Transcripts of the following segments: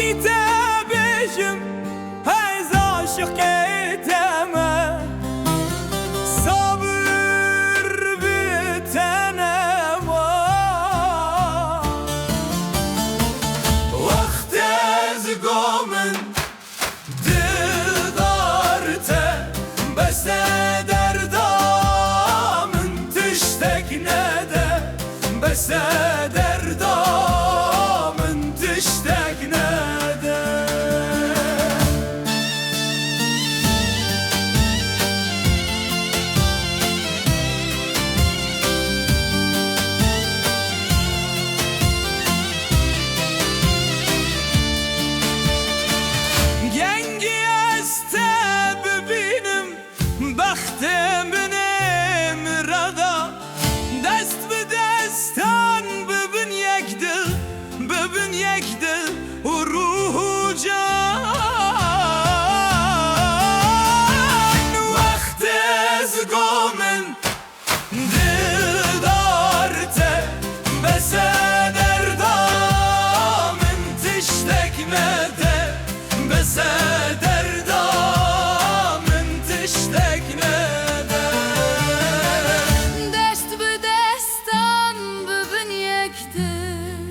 دیده بشم از عاشق ایتمه صبر بتنم وقت از گامن دلدارته بس دردامن تشتک نده بس دردامن تشتک نده گنگی استه ببینم بختمن امردا دست به دستان ببین یک دل ببین یک دل و روح و جان وقت از گامن دل دارته بس دردامن تشتک نده بس دردامن تشتک نده دست به دستان ببین یک دل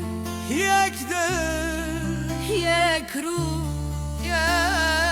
یک دل یک روح یک